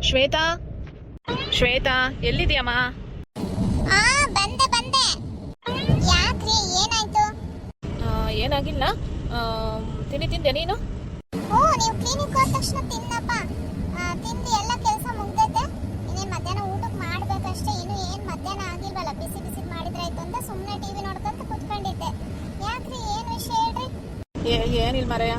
ಶ್ವೇತಾ, ಶ್ವೇತಾ ಎಲ್ಲಿದ್ಯಮ್ಮ? ಆ ಬಂದೆ ಬಂದೆ. ಯಾಕ್ರಿ ಏನಾಯ್ತು? ಏನಾಗಿಲ್ಲ. ತಿಂದೆ ನೀನು? ನೀವು ಕ್ಲಿನಿಕ್ ಹೋದ ತಕ್ಷಣ ತಿನ್ನಪ್ಪ. ತಿಂದು ಎಲ್ಲ ಕೆಲಸ ಮುಗ್ದೈತೆ. ಇನ್ನೇನು ಮಧ್ಯಾಹ್ನ ಊಟಕ್ಕೆ ಮಾಡ್ಬೇಕಷ್ಟೇ. ಇನ್ನು ಏನು ಮಧ್ಯಾಹ್ನ ಆಗಿಲ್ವಲ್ಲ, ಬಿಸಿ ಬಿಸಿ ಮಾಡಿದ್ರಾಯ್ತು ಅಂತ ಸುಮ್ಮನೆ ಟಿವಿ ನೋಡ್ಕೊಂತ ಕುತ್ಕೊಂಡಿದ್ದೆ. ಯಾಕ್ರಿ ಏನು ವಿಷಯ ಹೇಳ್ರಿ? ಏನಿಲ್ಲ ಮಾರಾಯ.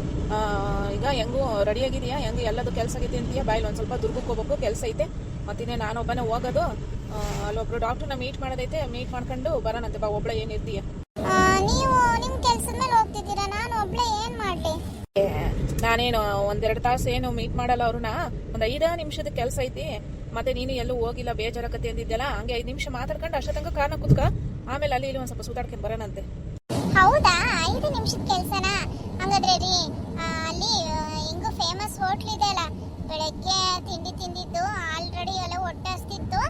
ಈಗ ಹೆಂಗೂ ರೆಡಿ ಆಗಿದೆಯಾ? ಹೆಂಗೆ ಎಲ್ಲದು ಕೆಲಸ ಆಗೈತೆ ಅಂತೀಯ? ಬಾಯಲ್ಲಿ ಒಂದು ಸ್ವಲ್ಪ ದುರ್ಗಕ್ಕೆ ಹೋಗ್ಬೇಕು, ಕೆಲಸ ಐತೆ. ಮತ್ತಿನ್ನೇ ನಾನೊಬ್ಬನೇ ಹೋಗೋದು. ಅಲ್ಲೊಬ್ರು ಡಾಕ್ಟ್ರನ್ನ ಮೀಟ್ ಮಾಡೋದೈತೆ. ಮೀಟ್ ಮಾಡ್ಕೊಂಡು ಬರೋಣಂತೆ ಬಾ. ಒಬ್ಳೆ ಏನಿರ್ತೀಯ? ನೀವು ನಿಮ್ಮ ಕೆಲಸದ ಮೇಲೆ ಹೋಗ್ತಿದ್ದೀರಾ, ನಾನು ಒಬ್ಳೆ ಏನು ಮಾಡಲಿ? ನಾನೇನು ಒಂದೆರಡು ತಾಸು ಏನು ಮೀಟ್ ಮಾಡಲ್ಲ ಅವ್ರನ್ನ. ಒಂದು 5 ನಿಮಿಷದ ಕೆಲಸ ಐತಿ. ಮತ್ತೆ ನೀನು ಎಲ್ಲೂ ಹೋಗಿಲ್ಲ, ಬೇಜಾರಕತ್ತೆ ಅಂದಿದ್ದೆಲ್ಲ. ಹಂಗೆ 5 ನಿಮಿಷ ಮಾತಾಡ್ಕೊಂಡು ಅಷ್ಟೇ ತನಕ ಕಾರ್ನ ಕುತ್ಕ. ಆಮೇಲೆ ಅಲ್ಲಿ ಇಲ್ಲಿ ಒಂದು ಸ್ವಲ್ಪ ಸುತ್ತಾಡ್ಕೊಂಡು ಬರೋಣಂತೆ. ಹೌದಾ? 5 ನಿಮಿಷದ ಕೆಲಸನಾ? ಹಂಗಾದ್ರೆ ರೀ, ಅಲ್ಲಿ ಹಿಂಗೂ ಫೇಮಸ್ ಹೋಟ್ಲ್ ಇದೆ ಅಲ್ಲ, ಬೆಳಗ್ಗೆ ತಿಂಡಿ ತಿಂದಿದ್ದು ಆಲ್ರೆಡಿ ಎಲ್ಲ ಹೊಟ್ಟೆ ಹಸ್ತಿತ್ತು.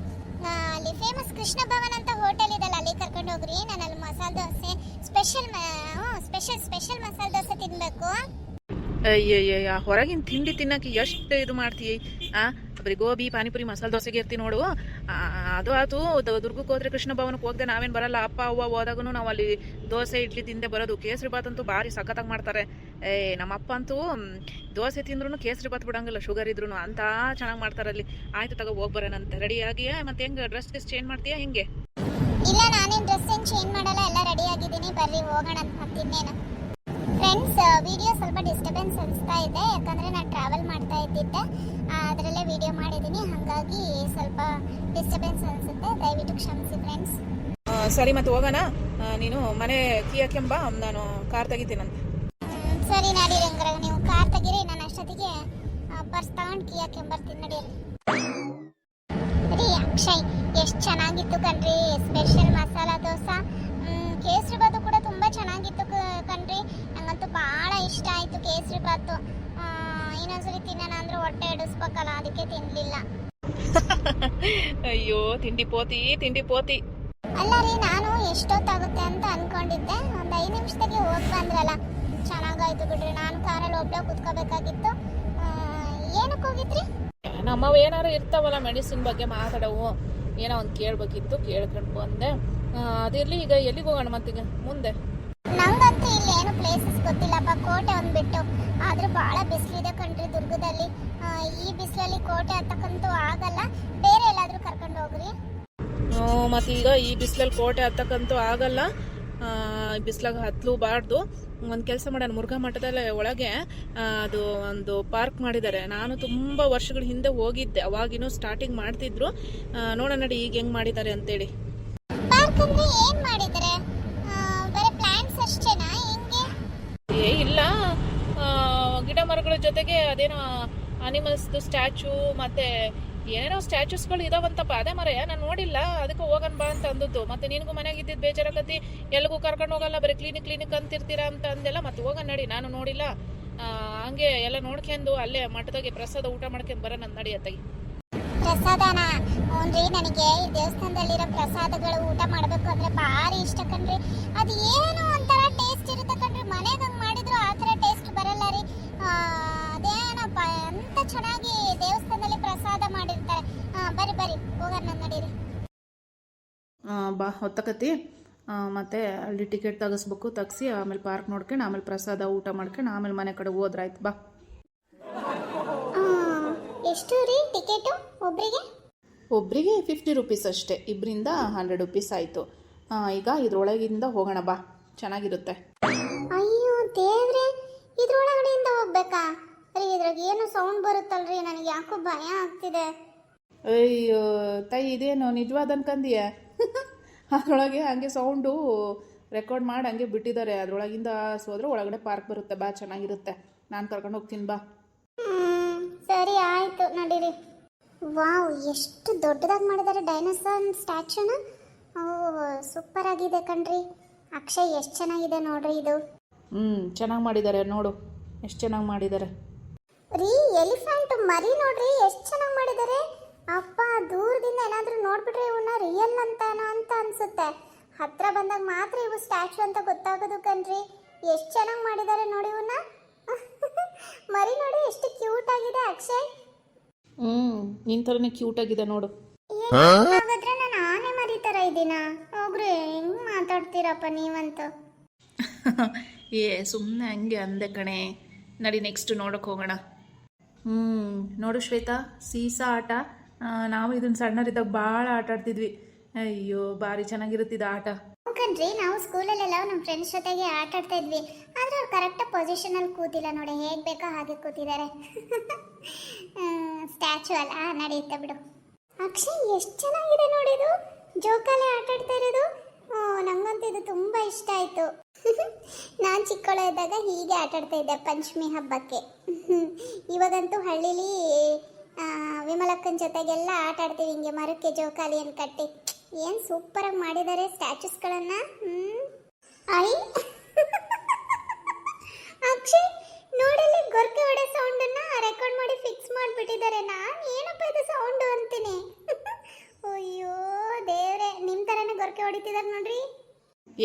ಅಲ್ಲಿ ಫೇಮಸ್ ಕೃಷ್ಣ ಭವನ್ ಅಂತ ಹೋಟೆಲ್ ಇದೆಲ್ಲ, ಅಲ್ಲಿ ಕರ್ಕೊಂಡು ಹೋಗ್ರಿ. ನಾನು ಅಲ್ಲಿ ಮಸಾಲೆ ದೋಸೆ ಸ್ಪೆಷಲ್ ಮಸಾಲೆ ದೋಸೆ ತಿನ್ಬೇಕು. ಅಯ್ಯಯ್ಯ, ಹೊರಗಿನ ತಿಂಡಿ ತಿನ್ನಕ್ಕೆ ಎಷ್ಟು ಇದು ಮಾಡ್ತೀಯ? ಬರೀ ಗೋಬಿ ಪಾನಿಪುರಿ ಮಸಾಲೆ ದೋಸೆಗೆ ಇರ್ತೀವಿ ನೋಡು. ಅದು ಆತು. ದುರ್ಗಕ್ಕೆ ಹೋದ್ರೆ ಕೃಷ್ಣ ಭವನಕ್ಕೆ ಹೋಗದೆ ನಾವೇನು ಬರಲ್ಲ. ಅಪ್ಪ ಅವ್ವ ಹೋದಾಗೂ ನಾವು ಅಲ್ಲಿ ದೋಸೆ ಇಡ್ಲಿ ತಿಂದೆ ಬರೋದು. ಕೇಸರಿ ಬಾತ್ ಅಂತೂ ಭಾರಿ ಸಖತ್ತಾಗಿ ಮಾಡ್ತಾರೆ. ನಮ್ಮಪ್ಪ ಅಂತೂ ದೋಸೆ ತಿಂದ್ರು ಕೇಸರಿ ಬಾತ್ ಬಿಡಂಗಿಲ್ಲ, ಶುಗರ್ ಇದ್ರು ಅಂತ ಚೆನ್ನಾಗಿ ಮಾಡ್ತಾರೆ ಅಲ್ಲಿ. ಆಯ್ತು ತಗೋ, ಹೋಗಿ ಬರೋಣಂತೆ. ರೆಡಿ ಆಗಿಯಾ? ಮತ್ತೆ ಹೆಂಗೆ ಡ್ರೆಸ್ ಚೇಂಜ್ ಮಾಡ್ತೀಯಾ ಹಿಂಗೆ? ಇಲ್ಲ, ನಾನೇನು ಡ್ರೆಸ್ ಏನು ಚೇಂಜ್ ಮಾಡಲ್ಲ, ಎಲ್ಲ ರೆಡಿ ಆಗಿದ್ದೀನಿ. ಬರ್ರಿ ಹೋಗೋಣ ಅಂತ. ಮತ್ತಿನ್ನೇನು ಫ್ರೆಂಡ್ಸ್, ವಿಡಿಯೋ ಸ್ವಲ್ಪ ಡಿಸ್ಟರ್ಬೆನ್ಸ್ ಅನಿಸ್ತಾ ಇದೆ, ಯಾಕಂದರೆ ನಾನು ಟ್ರಾವೆಲ್ ಮಾಡ್ತಾ ಇದ್ದಿದ್ದೆ. ಅದರಲ್ಲೇ ವಿಡಿಯೋ ಮಾಡಿದ್ದೀನಿ, ಹಾಗಾಗಿ ಸ್ವಲ್ಪ ಡಿಸ್ಟರ್ಬೆನ್ಸ್ ಅನಿಸುತ್ತೆ. ದಯವಿಟ್ಟು ಕ್ಷಮಿಸಿ ಫ್ರೆಂಡ್ಸ್. ಸರಿ, ಮತ್ತೆ ಹೋಗೋಣ. ನೀನು ಮನೆ ಕೀ ಹಾಕ್ಯಂಬ, ನಾನು ಕಾರ್ ತೆಗಿತೀನಂತೆ. ಸರಿ ನಡೀರಿ. ಹಂಗಾರೆ ನೀವು ಕಾರ್ ತೆಗೀರಿ, ನಾನು ಅಷ್ಟೊತ್ತಿಗೆ ಪರ್ಸ್ ತಗೊಂಡು ಕೀ ಹಾಕ್ಯಂಬರ್ತೀನಿ. ನಡೀರಿ. ರೀ ಅಕ್ಷಯ್, ಎಷ್ಟು ಚೆನ್ನಾಗಿತ್ತು ಕಣ್ರಿ ಸ್ಪೆಷಲ್ ಮಸಾಲ ದೋಸೆ. ಕೇಸರಿ ಬಾತು ಕೂಡ ತುಂಬ ಚೆನ್ನಾಗಿತ್ತು ಕಣ್ರಿ. ನಂಗಂತೂ ಭಾಳ ಇಷ್ಟ ಆಯಿತು ಕೇಸರಿ ಬಾತು. ಇನ್ನೊಂದ್ಸರಿ ತಿನ್ನೋಣ ಅಂದ್ರೆ ಹೊಟ್ಟೆ ಇಡಿಸ್ಬೇಕಲ್ಲ, ಅದಕ್ಕೆ ತಿನ್ನಲಿಲ್ಲ. ಅಯ್ಯೋ, ತಿಂಡಿ ಪೋತಿ. ಅಲ್ಲ ರೀ, ನಾನು ಎಷ್ಟೊತ್ತಾಗುತ್ತೆ ಅಂತ ಅನ್ಕೊಂಡಿದ್ದೆ. ಒಂದು 5 ನಿಮಿಷದಾಗೆ ಹೋಗಿ ಬಂದ್ರಲ್ಲ, ಚೆನ್ನಾಗಾಯ್ತು ಬಿಡ್ರಿ. ನಾನು ಕಾರಲ್ಲಿ ಒಬ್ಬಳೆ ಕುತ್ಕೋಬೇಕಾಗಿತ್ತು. ಏನಕ್ಕೆ ಹೋಗಿದ್ರಿ? ನಮ್ಮವು ಏನಾರು ಇರ್ತಾವಲ್ಲ ಮೆಡಿಸಿನ್ ಬಗ್ಗೆ ಮಾತಾಡವು, ಏನೋ ಒಂದು ಕೇಳಬೇಕಿತ್ತು, ಕೇಳ್ಕೊಂಡು ಬಂದೆ. ಅದಿರಲಿ, ಈಗ ಎಲ್ಲಿಗೆ ಹೋಗೋಣ ಮತ್ತೀಗ ಮುಂದೆ? ನಂಗಂತೂ ಇಲ್ಲಿ ಏನು ಪ್ಲೇಸಸ್ ಗೊತ್ತಿಲ್ಲಪ್ಪ, ಕೋಟೆ ಒಂದು ಬಿಟ್ಟು. ಆದರೂ ಭಾಳ ಬಿಸಿಲಿದೆ ಕಣ್ರಿ ದುರ್ಗದಲ್ಲಿ. ಈ ಬಿಸಿಲಲ್ಲಿ ಕೋಟೆ ಹತ್ತಕ್ಕಂತೂ ಆಗಲ್ಲ. ಬೇರೆ ಎಲ್ಲಾದರೂ ಕರ್ಕೊಂಡು ಹೋಗ್ರಿ. ಮತ್ತೀಗ ಈ ಬಿಸಿಲಲ್ಲಿ ಕೋಟೆ ಹತ್ತಕ್ಕಂತೂ ಆಗಲ್ಲ. ಬಿಸಿಲಾಗ ಹತ್ತಲೂಬಾರ್ದು. ಒಂದು ಕೆಲಸ ಮಾಡೋಣ, ಮುರುಘಾ ಮಠದಲ್ಲೇ ಒಳಗೆ ಅದು ಒಂದು ಪಾರ್ಕ್ ಮಾಡಿದ್ದಾರೆ. ನಾನು ತುಂಬ ವರ್ಷಗಳ ಹಿಂದೆ ಹೋಗಿದ್ದೆ, ಅವಾಗಿನೂ ಸ್ಟಾರ್ಟಿಂಗ್ ಮಾಡ್ತಿದ್ರು. ನೋಡೋಣ ನಡಿ ಈಗ ಹೆಂಗೆ ಮಾಡಿದ್ದಾರೆ ಅಂತೇಳಿ. ಪಾರ್ಕ್ ಅಂದ್ರೆ ಏನು ಮಾಡಿದ್ದಾರೆ? ಬರೀ ಪ್ಲಾಂಟ್ಸ್ ಅಷ್ಟೇನಾ ಹೆಂಗೆ? ಇಲ್ಲ, ಗಿಡ ಮರಗಳ ಜೊತೆಗೆ ಅದೇನೋ ಅನಿಮಲ್ಸ್ದು ಸ್ಟ್ಯಾಚು ಮತ್ತೆ ಏನೇನೋ ಸ್ಟ್ಯಾಚುಸ್ಗಳು ಇದಾವಂತಪ್ಪ. ಅದೇ ಮರೆಯ ನಾನು ನೋಡಿಲ್ಲ, ಅದಕ್ಕೆ ಹೋಗೋಣ ಬಾ ಅಂತ ಅಂದದ್ದು. ಮತ್ತೆ ನಿನಗೂ ಮನೆಗೆ ಇದ್ದಿದ್ದು ಬೇಜಾರಾಗತ್ತಿ, ಎಲ್ಲಿಗೂ ಕರ್ಕೊಂಡು ಹೋಗಲ್ಲ, ಬರೀ ಕ್ಲಿನಿಕ್ ಅಂತಿರ್ತೀರಾ ಅಂತ ಅಂದೆಲ್ಲ. ಮತ್ತೆ ಹೋಗೋಣ ನಡಿ, ನಾನು ನೋಡಿಲ್ಲ. ಹಂಗೆ ಎಲ್ಲ ನೋಡ್ಕೊಂಡು ಅಲ್ಲೇ ಮಠದಾಗೆ ಪ್ರಸಾದ ಊಟ ಮಾಡ್ಕೊಂಡು ಬರೋಣ ನಡಿ ಅತ್ತಾಗಿ. ಪ್ರಸಾದನ? ಹ್ಞೂನ್ರಿ, ನನಗೆ ಈ ದೇವಸ್ಥಾನದಲ್ಲಿರೋ ಪ್ರಸಾದಗಳು ಊಟ ಮಾಡಬೇಕು ಅಂದರೆ ಭಾರಿ ಇಷ್ಟ ಕಣ್ರಿ. ಅದು ಏನೋ ಒಂಥರ ಟೇಸ್ಟ್ ಇರುತ್ತೆ ಕಣ್ರಿ. ಮನೆಗೆ ಹಂಗೆ ಮಾಡಿದ್ರು ಆ ಥರ ಟೇಸ್ಟ್ ಬರಲ್ಲ ರೀ. ಅದೇನಪ್ಪ ಅಂತ ಚೆನ್ನಾಗಿ ದೇವಸ್ಥಾನದಲ್ಲಿ ಪ್ರಸಾದ ಮಾಡಿರ್ತಾರೆ. ಬರ್ರಿ ಹೋಗೋಣ ನಡೀರಿ. ಬಾ, ಹೊತ್ತಕತ್ತಿ. ಮತ್ತೆ ಅಲ್ಲಿ ಟಿಕೆಟ್ ತೆಗಿಸ್ಬೇಕು, ತೆಗ್ಸಿ ಆಮೇಲೆ ಪಾರ್ಕ್ ನೋಡ್ಕೊಂಡು ಆಮೇಲೆ ಪ್ರಸಾದ ಊಟ ಮಾಡ್ಕೊಂಡು ಆಮೇಲೆ ಮನೆ ಕಡೆ ಹೋದ್ರಾಯ್ತು. ಬಾ. ಎಷ್ಟು ರೀ ಟಿಕೆಟು ಒಬ್ರಿಗೆ 50 ರೂಪೀಸ್ ಅಷ್ಟೇ, ಇಬ್ಬರಿಂದ 100 ರೂಪೀಸ್ ಆಯಿತು. ಈಗ ಇದ್ರೊಳಗಿಂದ ಹೋಗೋಣ ಬಾ, ಚೆನ್ನಾಗಿರುತ್ತೆ. ಅಯ್ಯೋ ದೇವ್ರೆ, ಇದ್ರೊಳಗಡೆಯಿಂದ ಹೋಗ್ಬೇಕಾ ರೀ? ಇದ್ರಾಗ ಏನು ಸೌಂಡ್ ಬರುತ್ತಲ್ರಿ, ನನಗೆ ಯಾಕೋ ಭಯ ಆಗ್ತಿದೆ. ಅಯ್ಯೋ ತಾಯಿ, ಇದೇನು ನಿಜವಾದ ಅನ್ಕಂದಿಯ? ಅದರೊಳಗೆ ಹಂಗೆ ಸೌಂಡು ರೆಕಾರ್ಡ್ ಮಾಡಿ ಹಂಗೆ ಬಿಟ್ಟಿದ್ದಾರೆ. ಅದರೊಳಗಿಂದ ಹೋದ್ರೆ ಒಳಗಡೆ ಪಾರ್ಕ್ ಬರುತ್ತೆ. ಬಾ, ಚೆನ್ನಾಗಿರುತ್ತೆ. ನಾನು ಕರ್ಕೊಂಡು ಹೋಗ್ತೀನಿ ಬಾ. ಸರಿ ಆಯಿತು, ನಡೀರಿ. ವಾವ್, ಎಷ್ಟು ದೊಡ್ಡದಾಗಿ ಮಾಡಿದ್ದಾರೆ ಡೈನೋಸಾರ್ ಸ್ಟ್ಯಾಚ್ಯೂನ. ಸೂಪರ್ ಆಗಿದೆ ಕಣ್ರಿ. ಅಕ್ಷಯ್, ಎಷ್ಟು ಚೆನ್ನಾಗಿದೆ ನೋಡ್ರಿ ಇದು. ಚೆನ್ನಾಗಿ ಮಾಡಿದ್ದಾರೆ ನೋಡು, ಎಷ್ಟು ಚೆನ್ನಾಗಿ ಮಾಡಿದ್ದಾರೆ ರೀ. ಎಲಿಫೆಂಟ್ ಮರಿ ನೋಡ್ರಿ, ಎಷ್ಟು ಚೆನ್ನಾಗಿ ಮಾಡಿದ್ದಾರೆ. ಅಪ್ಪ, ದೂರದಿಂದ ಏನಾದರೂ ನೋಡ್ಬಿಟ್ರೆ ಇವನ್ನ ರಿಯಲ್ ಅಂತಾನೋ ಅಂತ ಅನ್ಸುತ್ತೆ. ಹತ್ರ ಬಂದಾಗ ಮಾತ್ರ ಇವು ಸ್ಟ್ಯಾಚ್ಯೂ ಅಂತ ಗೊತ್ತಾಗೋದು ಕಣ್ರಿ. ಎಷ್ಟು ಚೆನ್ನಾಗಿ ಮಾಡಿದ್ದಾರೆ ನೋಡಿ ಇವನ್ನ. ಮರಿ ನೋಡಿ ಎಷ್ಟು ಕ್ಯೂಟ್ ಆಗಿದೆ ಅಕ್ಷಯ್. ನಿನ್ನ ಥರನೇ ಕ್ಯೂಟಾಗಿದೆ ನೋಡು. ಹಾಗಾದ್ರೆ ನಾನು ಆನೆ ಮರಿ ಥರ ಇದ್ದೀನಾ? ಹೋಗ್ರಿ, ಹೆಂಗ್ ಮಾತಾಡ್ತೀರಪ್ಪ ನೀವಂತೂ. ಏ ಸುಮ್ಮನೆ ಹಂಗೆ ಅಂದೆ ಕಣೆ. ನಡಿ ನೆಕ್ಸ್ಟ್ ನೋಡೋಕೆ ಹೋಗೋಣ. ನೋಡು ಶ್ವೇತಾ, ಸೀಸಾ ಆಟ. ನಾವು ಇದನ್ನು ಸಣ್ಣರಿದ್ದಾಗ ಭಾಳ ಆಟ ಆಡ್ತಿದ್ವಿ. ಅಯ್ಯೋ ಭಾರಿ ಚೆನ್ನಾಗಿರುತ್ತಿದ್ದ ಆಟ. ಕಣ್ರಿ, ನಾವು ಸ್ಕೂಲಲ್ಲೆಲ್ಲ ನಮ್ಮ ಫ್ರೆಂಡ್ಸ್ ಜೊತೆಗೆ ಆಟ ಆಡ್ತಾ ಇದ್ವಿ. ಆದರೆ ಅವ್ರು ಕರೆಕ್ಟಾಗಿ ಪೊಸಿಷನಲ್ಲಿ ಕೂತಿಲ್ಲ ನೋಡಿ, ಹೇಗೆ ಬೇಕೋ ಹಾಗೆ ಕೂತಿದ್ದಾರೆ. ಸ್ಟ್ಯಾಚು ಅಲ್ಲ, ನಡೆಯುತ್ತೆ ಬಿಡು. ಅಕ್ಷಯ್, ಎಷ್ಟು ಚೆನ್ನಾಗಿದೆ ನೋಡಿ ಇದು. ಜೋಕಾಲಿ ಆಟ ಆಡ್ತಾ ಇರೋದು. ನಂಗಂತೂ ಇದು ತುಂಬ ಇಷ್ಟ ಆಯಿತು. ನಾನು ಚಿಕ್ಕವಳ ಇದ್ದಾಗ ಹೀಗೆ ಆಟ ಆಡ್ತಾ ಇದ್ದೆ ಪಂಚಮಿ ಹಬ್ಬಕ್ಕೆ. ಇವಾಗಂತೂ ಹಳ್ಳಿಲಿ ವಿಮಲಕ್ಕನ ಜೊತೆಗೆಲ್ಲ ಆಟ ಆಡ್ತೀವಿ ಹಿಂಗೆ ಮರಕ್ಕೆ ಜೋಕಾಲಿಯನ್ನು ಕಟ್ಟಿ. ಏನು ಸೂಪರಾಗಿ ಮಾಡಿದ್ದಾರೆ ಸ್ಟ್ಯಾಚುಸ್ಗಳನ್ನು. ಐ ಅಕ್ಷಯ್, ನೋಡಲ್ಲಿ ಗೊರಕೆ ಹೊಡೆ ಸೌಂಡನ್ನು ರೆಕಾರ್ಡ್ ಮಾಡಿ ಫಿಕ್ಸ್ ಮಾಡಿಬಿಟ್ಟಿದ್ದಾರೆ. ನಾನು ಏನಪ್ಪ ಇದು ಸೌಂಡು ಅಂತೀನಿ. ಅಯ್ಯೋ ದೇವ್ರೆ, ನಿಮ್ಮ ಥರನೇ ಗೊರಕೆ ಹೊಡಿತಿದ್ದಾರೆ ನೋಡ್ರಿ.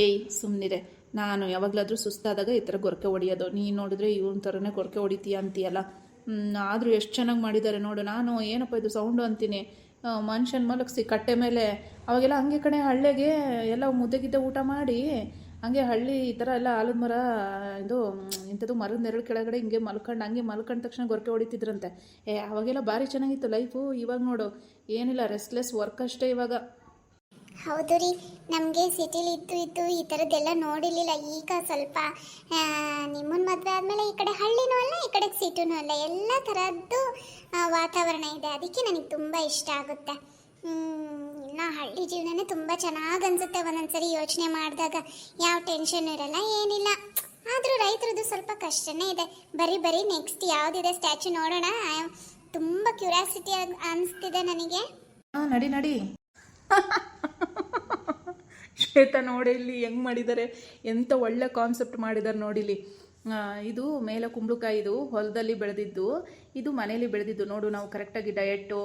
ಏಯ್ ಸುಮ್ಮನಿರೆ, ನಾನು ಯಾವಾಗಲಾದರೂ ಸುಸ್ತಾದಾಗ ಈ ಥರ ಗೊರಕೆ ಹೊಡಿಯೋದು. ನೀನು ನೋಡಿದ್ರೆ ಇವನ ಥರನೇ ಗೊರಕೆ ಹೊಡಿತೀಯ ಅಂತೀಯಲ್ಲ. ಆದರೂ ಎಷ್ಟು ಚೆನ್ನಾಗಿ ಮಾಡಿದ್ದಾರೆ ನೋಡು. ನಾನು ಏನಪ್ಪ ಇದು ಸೌಂಡು ಅಂತೀನಿ. ಮನುಷ್ಯನ ಮಲಗಿಸಿ ಕಟ್ಟೆ ಮೇಲೆ, ಅವಾಗೆಲ್ಲ ಹಂಗೆ ಕಣೆ ಹಳ್ಳಿಗೆ ಎಲ್ಲ ಮುದ್ದೆಗಿದ್ದೆ ಊಟ ಮಾಡಿ ಹಂಗೆ ಹಳ್ಳಿ ಈ ಥರ ಎಲ್ಲ ಆಲದ ಮರ ಇದು ಇಂಥದ್ದು ಮರದ ನೆರಳು ಕೆಳಗಡೆ ಹಿಂಗೆ ಹಂಗೆ ಮಲ್ಕೊಂಡ ತಕ್ಷಣ ಗೊರಕೆ ಹೊಡಿತಿದ್ರಂತೆ. ಅವಾಗೆಲ್ಲ ಭಾರಿ ಚೆನ್ನಾಗಿತ್ತು ಲೈಫು. ಇವಾಗ ನೋಡು ಏನಿಲ್ಲ, ರೆಸ್ಟ್ಲೆಸ್ ವರ್ಕ್ ಅಷ್ಟೇ ಇವಾಗ. ಹೌದು ರೀ, ನಮಗೆ ಸಿಟಿಲಿ ಇತ್ತು ಈ ಥರದ್ದೆಲ್ಲ ನೋಡಿರಲಿಲ್ಲ. ಈಗ ಸ್ವಲ್ಪ ನಿಮ್ಮನ್ನ ಮದುವೆ ಆದಮೇಲೆ ಈ ಕಡೆ ಹಳ್ಳಿನೂ ಅಲ್ಲ, ಈ ಕಡೆ ಸಿಟಿನೂ ಅಲ್ಲ, ಎಲ್ಲ ಥರದ್ದು ವಾತಾವರಣ ಇದೆ. ಅದಕ್ಕೆ ನನಗೆ ತುಂಬ ಇಷ್ಟ ಆಗುತ್ತೆ. ಇನ್ನು ಹಳ್ಳಿ ಜೀವನನೇ ತುಂಬ ಚೆನ್ನಾಗಿ ಅನಿಸುತ್ತೆ. ಒಂದೊಂದ್ಸರಿ ಯೋಚನೆ ಮಾಡಿದಾಗ ಯಾವ ಟೆನ್ಷನ್ ಇರಲ್ಲ, ಏನಿಲ್ಲ. ಆದರೂ ರೈತರದ್ದು ಸ್ವಲ್ಪ ಕಷ್ಟನೇ ಇದೆ. ಬರೀ ನೆಕ್ಸ್ಟ್ ಯಾವುದಿದೆ ಸ್ಟ್ಯಾಚು ನೋಡೋಣ. ತುಂಬ ಕ್ಯೂರಿಯಾಸಿಟಿ ಅನಿಸ್ತಿದೆ ನನಗೆ. ನಡಿ ನಡಿ. ಶ್ವೇತಾ ನೋಡಿ ಇಲ್ಲಿ ಹೆಂಗೆ ಮಾಡಿದ್ದಾರೆ, ಎಂಥ ಒಳ್ಳೆ ಕಾನ್ಸೆಪ್ಟ್ ಮಾಡಿದ್ದಾರೆ ನೋಡಿಲಿ. ಇದು ಮೇಲೆ ಕುಂಬಳಕಾಯಿ, ಇದು ಹೊಲದಲ್ಲಿ ಬೆಳೆದಿದ್ದು, ಇದು ಮನೇಲಿ ಬೆಳೆದಿದ್ದು. ನೋಡು, ನಾವು ಕರೆಕ್ಟಾಗಿ ಡಯೆಟ್ಟು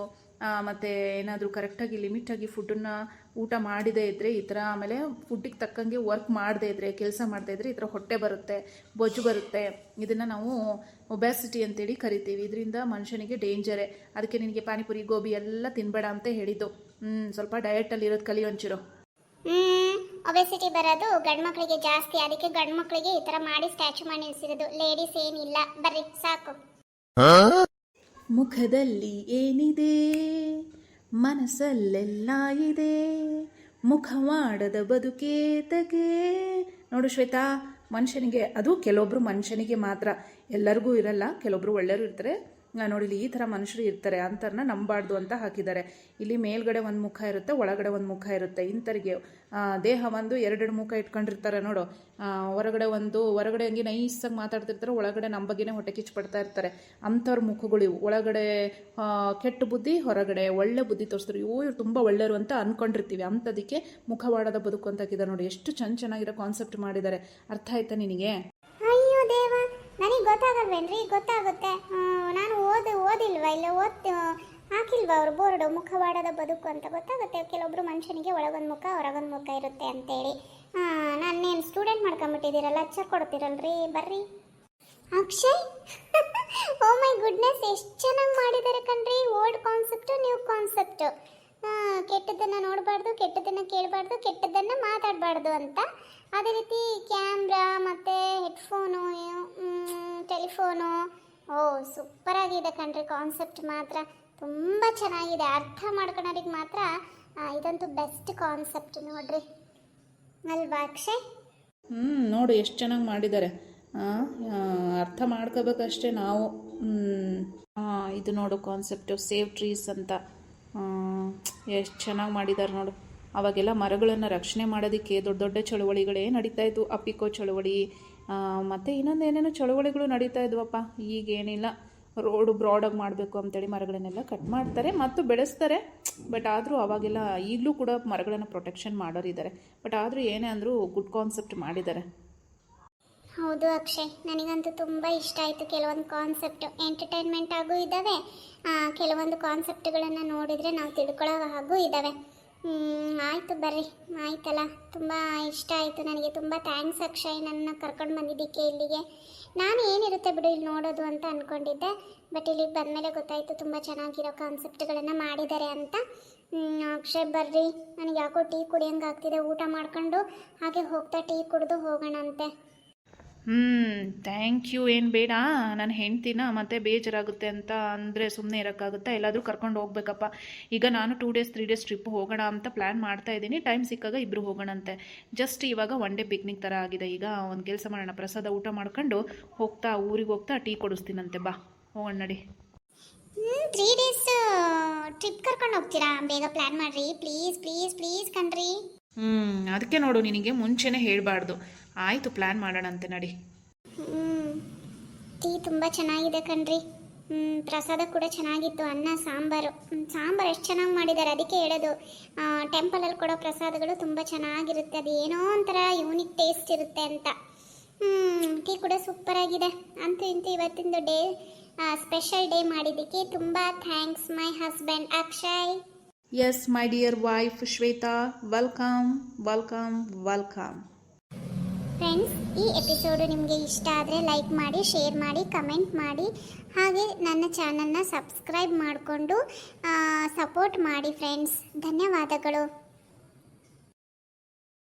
ಮತ್ತು ಏನಾದರೂ ಕರೆಕ್ಟಾಗಿ ಲಿಮಿಟಾಗಿ ಫುಡ್ಡನ್ನು ಊಟ ಮಾಡದೇ ಇದ್ದರೆ ಈ ಥರ, ಆಮೇಲೆ ಫುಡ್ಡಿಗೆ ತಕ್ಕಂಗೆ ವರ್ಕ್ ಮಾಡದೇ ಇದ್ದರೆ, ಕೆಲಸ ಮಾಡದೇ ಇದ್ದರೆ ಈ ಥರ ಹೊಟ್ಟೆ ಬರುತ್ತೆ, ಬೊಜ್ಜು ಬರುತ್ತೆ. ಇದನ್ನು ನಾವು ಒಬ್ಯಾಸಿಟಿ ಅಂತೇಳಿ ಕರಿತೀವಿ. ಇದರಿಂದ ಮನುಷ್ಯನಿಗೆ ಡೇಂಜರೇ. ಅದಕ್ಕೆ ನಿನಗೆ ಪಾನಿಪುರಿ ಗೋಬಿ ಎಲ್ಲ ತಿನ್ನಬೇಡ ಅಂತ ಹೇಳಿದ್ದು. ಸ್ವಲ್ಪ ಡಯೆಟಲ್ಲಿ ಇರೋದು ಕಲಿ ಒಂಚೂರು. ಒಬೆಸಿಟಿ ಬರೋದು ಗಂಡು ಮಕ್ಕಳಿಗೆ ಜಾಸ್ತಿ. ಅದಕ್ಕೆ ಗಂಡು ಮಕ್ಕಳಿಗೆ ಈ ಥರ ಮಾಡಿ ಸ್ಟ್ಯಾಚು ಮಾಡಿ ನಿಲ್ಸಿರೋದು. ಲೇಡೀಸ್ ಏನಿಲ್ಲ, ಬರ್ರಿ ಸಾಕು. ಮುಖದಲ್ಲಿ ಏನಿದೆ, ಮನಸ್ಸಲ್ಲೆಲ್ಲ ಇದೆ, ಮುಖವಾಡದ ಬದುಕೇತಗೆ. ನೋಡು ಶ್ವೇತಾ, ಮನುಷ್ಯನಿಗೆ, ಅದು ಕೆಲವೊಬ್ರು ಮನುಷ್ಯನಿಗೆ ಮಾತ್ರ, ಎಲ್ಲರಿಗೂ ಇರಲ್ಲ. ಕೆಲವೊಬ್ರು ಒಳ್ಳೆಯವರು ಇರ್ತಾರೆ. ನೋಡಿಲಿ ಈ ಥರ ಮನುಷ್ಯರು ಇರ್ತಾರೆ, ಅಂಥವ್ರನ್ನ ನಂಬಾರ್ದು ಅಂತ ಹಾಕಿದ್ದಾರೆ. ಇಲ್ಲಿ ಮೇಲ್ಗಡೆ ಒಂದು ಮುಖ ಇರುತ್ತೆ, ಒಳಗಡೆ ಒಂದು ಮುಖ ಇರುತ್ತೆ. ಇಂಥವ್ರಿಗೆ ದೇಹ ಒಂದು ಎರಡೆರಡು ಮುಖ ಇಟ್ಕೊಂಡಿರ್ತಾರೆ ನೋಡು. ಹೊರಗಡೆ ಹಂಗೆ ನೈಸಾಗಿ ಮಾತಾಡ್ತಿರ್ತಾರೆ, ಒಳಗಡೆ ನಮ್ಮ ಬಗ್ಗೆನೇ ಹೊಟ್ಟೆ ಕಿಚ್ಚು ಇರ್ತಾರೆ. ಅಂಥವ್ರ ಮುಖಗಳು ಇವು. ಒಳಗಡೆ ಕೆಟ್ಟ ಬುದ್ಧಿ, ಹೊರಗಡೆ ಒಳ್ಳೆ ಬುದ್ಧಿ ತೋರಿಸ್ತಾರೆ. ಇವ್ರು ತುಂಬ ಒಳ್ಳೆಯರು ಅಂತ ಅಂದ್ಕೊಂಡಿರ್ತೀವಿ. ಅಂಥದಕ್ಕೆ ಮುಖವಾಡದ ಬದುಕು ಅಂತ ಹಾಕಿದ್ದಾರೆ ನೋಡಿ. ಎಷ್ಟು ಚೆನ್ನಾಗಿರೋ ಕಾನ್ಸೆಪ್ಟ್ ಮಾಡಿದ್ದಾರೆ. ಅರ್ಥ ಆಯ್ತಾ ನಿನಗೆ? ಅಯ್ಯೋ ದೇವ, ನನಗೆ ಗೊತ್ತಾಗಲ್ವೇನ್ರಿ? ಗೊತ್ತಾಗುತ್ತೆ. ನಾನು ಓದಿಲ್ವಾ? ಇಲ್ಲ ಹಾಕಿಲ್ವಾ ಅವರು ಬೋರ್ಡು ಮುಖವಾಡದ ಬದುಕು ಅಂತ? ಗೊತ್ತಾಗುತ್ತೆ. ಕೆಲವೊಬ್ರು ಮನುಷ್ಯನಿಗೆ ಒಳಗೊಂದು ಮುಖ ಹೊರಗೊಂದು ಮುಖ ಇರುತ್ತೆ ಅಂತೇಳಿ. ನಾನೇನು ಸ್ಟೂಡೆಂಟ್ ಮಾಡ್ಕೊಂಬಿಟ್ಟಿದ್ದೀರಲ್ಲ, ಲೆಕ್ಚರ್ ಕೊಡ್ತೀರಲ್ರಿ, ಬರ್ರಿ. ಅಕ್ಷಯ್, ಓ ಮೈ ಗುಡ್ನೆಸ್, ಎಷ್ಟು ಚೆನ್ನಾಗಿ ಮಾಡಿದ್ದಾರೆ ಕಣ್ರಿ. Old concept, new concept. ಕೆಟ್ಟದ್ದನ್ನು ನೋಡಬಾರ್ದು, ಕೆಟ್ಟದ್ದನ್ನು ಕೇಳಬಾರ್ದು, ಕೆಟ್ಟದ್ದನ್ನು ಮಾತಾಡಬಾರ್ದು ಅಂತ. ಅದೇ ರೀತಿ ಕ್ಯಾಮ್ರಾ ಮತ್ತು ಹೆಡ್ಫೋನು, ಟೆಲಿಫೋನು. ಓ ಸೂಪರಾಗಿದೆ ಕಣ್ರಿ ಕಾನ್ಸೆಪ್ಟ್ ಮಾತ್ರ. ತುಂಬ ಚೆನ್ನಾಗಿದೆ. ಅರ್ಥ ಮಾಡ್ಕೊಳೋರಿಗೆ ಮಾತ್ರ ಇದಂತೂ ಬೆಸ್ಟ್ ಕಾನ್ಸೆಪ್ಟ್ ನೋಡ್ರಿ, ಅಲ್ವಾ ಅಕ್ಷಯ್? ನೋಡು ಎಷ್ಟು ಚೆನ್ನಾಗಿ ಮಾಡಿದ್ದಾರೆ. ಅರ್ಥ ಮಾಡ್ಕೋಬೇಕಷ್ಟೇ ನಾವು. ಇದು ನೋಡು ಕಾನ್ಸೆಪ್ಟು, ಸೇವ್ ಟ್ರೀಸ್ ಅಂತ. ಎಷ್ಟು ಚೆನ್ನಾಗಿ ಮಾಡಿದ್ದಾರೆ ನೋಡು. ಅವಾಗೆಲ್ಲ ಮರಗಳನ್ನು ರಕ್ಷಣೆ ಮಾಡೋದಕ್ಕೆ ದೊಡ್ಡ ದೊಡ್ಡ ಚಳುವಳಿಗಳೇ ನಡೀತಾ ಇದ್ವು. ಅಪಿಕೋ ಚಳುವಳಿ ಮತ್ತು ಇನ್ನೊಂದೇನೇನೋ ಚಳುವಳಿಗಳು ನಡೀತಾ ಇದ್ವಪ್ಪ. ಈಗೇನಿಲ್ಲ, ರೋಡು ಬ್ರಾಡಾಗಿ ಮಾಡಬೇಕು ಅಂತೇಳಿ ಮರಗಳನ್ನೆಲ್ಲ ಕಟ್ ಮಾಡ್ತಾರೆ ಮತ್ತು ಬೆಳೆಸ್ತಾರೆ. ಬಟ್ ಆದರೂ ಅವಾಗೆಲ್ಲ, ಈಗಲೂ ಕೂಡ ಮರಗಳನ್ನು ಪ್ರೊಟೆಕ್ಷನ್ ಮಾಡೋರಿದ್ದಾರೆ. ಬಟ್ ಆದರೂ ಏನೇ ಅಂದರೂ ಗುಡ್ ಕಾನ್ಸೆಪ್ಟ್ ಮಾಡಿದ್ದಾರೆ. ಹೌದು ಅಕ್ಷಯ್, ನನಗಂತೂ ತುಂಬ ಇಷ್ಟ ಆಯಿತು. ಕೆಲವೊಂದು ಕಾನ್ಸೆಪ್ಟು ಎಂಟರ್ಟೈನ್ಮೆಂಟ್ ಆಗೂ ಇದ್ದಾವೆ, ಕೆಲವೊಂದು ಕಾನ್ಸೆಪ್ಟ್ಗಳನ್ನು ನೋಡಿದರೆ ನಾವು ತಿಳ್ಕೊಳ್ಳೋ ಹಾಗೂ ಇದ್ದಾವೆ. ಆಯಿತು ಬರ್ರಿ, ಆಯ್ತಲ್ಲ. ತುಂಬ ಇಷ್ಟ ಆಯಿತು ನನಗೆ. ತುಂಬ ಥ್ಯಾಂಕ್ಸ್ ಅಕ್ಷಯ್, ನನ್ನ ಕರ್ಕೊಂಡು ಬಂದಿದ್ದಕ್ಕೆ ಇಲ್ಲಿಗೆ. ನಾನು ಏನಿರುತ್ತೆ ಬಿಡು ಇಲ್ಲಿ ನೋಡೋದು ಅಂತ ಅಂದ್ಕೊಂಡಿದ್ದೆ. ಬಟ್ ಇಲ್ಲಿಗೆ ಬಂದಮೇಲೆ ಗೊತ್ತಾಯಿತು ತುಂಬ ಚೆನ್ನಾಗಿರೋ ಕಾನ್ಸೆಪ್ಟ್ಗಳನ್ನು ಮಾಡಿದ್ದಾರೆ ಅಂತ. ಅಕ್ಷಯ್ ಬರ್ರಿ, ನನಗೆ ಯಾಕೋ ಟೀ ಕುಡಿಯೋಂಗಾಗ್ತಿದೆ. ಊಟ ಮಾಡ್ಕೊಂಡು ಹಾಗೆ ಹೋಗ್ತಾ ಟೀ ಕುಡಿದು ಹೋಗೋಣಂತೆ. Thank you. ಏನು ಬೇಡ, ನನ್ನ ಹೆಂಡ್ತಿನ ಮತ್ತೆ ಬೇಜಾರಾಗುತ್ತೆ ಅಂತ ಅಂದರೆ ಸುಮ್ಮನೆ ಇರೋಕ್ಕಾಗುತ್ತಾ? ಎಲ್ಲಾದರೂ ಕರ್ಕೊಂಡು ಹೋಗ್ಬೇಕಪ್ಪ. ಈಗ ನಾನು 2 days 3 days ಟ್ರಿಪ್ ಹೋಗೋಣ ಅಂತ ಪ್ಲ್ಯಾನ್ ಮಾಡ್ತಾ ಇದ್ದೀನಿ. ಟೈಮ್ ಸಿಕ್ಕಾಗ ಇಬ್ಬರು ಹೋಗೋಣಂತೆ. ಜಸ್ಟ್ ಇವಾಗ 1 day ಪಿಕ್ನಿಕ್ ಥರ ಆಗಿದೆ. ಈಗ ಒಂದು ಕೆಲಸ ಮಾಡೋಣ, ಪ್ರಸಾದ ಊಟ ಮಾಡ್ಕೊಂಡು ಹೋಗ್ತಾ ಊರಿಗೆ ಹೋಗ್ತಾ ಟೀ ಕೊಡಿಸ್ತೀನಂತೆ. ಬಾ ಹೋಗೋಣ ನಡಿ. 3 days ಟ್ರಿಪ್ ಕರ್ಕೊಂಡು ಹೋಗ್ತೀರಾ? ಬೇಗ ಪ್ಲ್ಯಾನ್ ಮಾಡಿರಿ ಪ್ಲೀಸ್ ಪ್ಲೀಸ್ ಪ್ಲೀಸ್ ಕಣ್ರಿ. ಅದಕ್ಕೆ ನೋಡು, ನಿನಗೆ ಮುಂಚೆನೇ ಹೇಳಬಾರ್ದು. ಆಯಿತು, ಪ್ಲ್ಯಾನ್ ಮಾಡೋಣಂತೆ ನಡಿ. ಟೀ ತುಂಬ ಚೆನ್ನಾಗಿದೆ ಕಣ್ರಿ. ಪ್ರಸಾದ ಕೂಡ ಚೆನ್ನಾಗಿತ್ತು. ಅನ್ನ ಸಾಂಬಾರು ಎಷ್ಟು ಚೆನ್ನಾಗಿ ಮಾಡಿದ್ದಾರೆ. ಅದಕ್ಕೆ ಹೇಳೋದು, ಟೆಂಪಲಲ್ಲಿ ಕೊಡೋ ಪ್ರಸಾದಗಳು ತುಂಬ ಚೆನ್ನಾಗಿರುತ್ತೆ. ಅದು ಏನೋ ಒಂಥರ ಯೂನಿಕ್ ಟೇಸ್ಟ್ ಇರುತ್ತೆ ಅಂತ. ಟೀ ಕೂಡ ಸೂಪರ್ ಆಗಿದೆ. ಅಂತೂ ಇಂತೂ ಇವತ್ತಿಂದು ಡೇ ಸ್ಪೆಷಲ್ ಡೇ ಮಾಡಿದ್ದಕ್ಕೆ ತುಂಬ thanks my husband Akshay. Yes my dear wife Shweta, welcome welcome welcome. Friends, ಈ ಎಪಿಸೋಡು ನಿಮಗೆ ಇಷ್ಟ ಆದರೆ ಲೈಕ್ ಮಾಡಿ, ಶೇರ್ ಮಾಡಿ, ಕಮೆಂಟ್ ಮಾಡಿ, ಹಾಗೆ ನನ್ನ ಚಾನಲ್ನ ಸಬ್ಸ್ಕ್ರೈಬ್ ಮಾಡಿಕೊಂಡು ಸಪೋರ್ಟ್ ಮಾಡಿ ಫ್ರೆಂಡ್ಸ್. ಧನ್ಯವಾದಗಳು.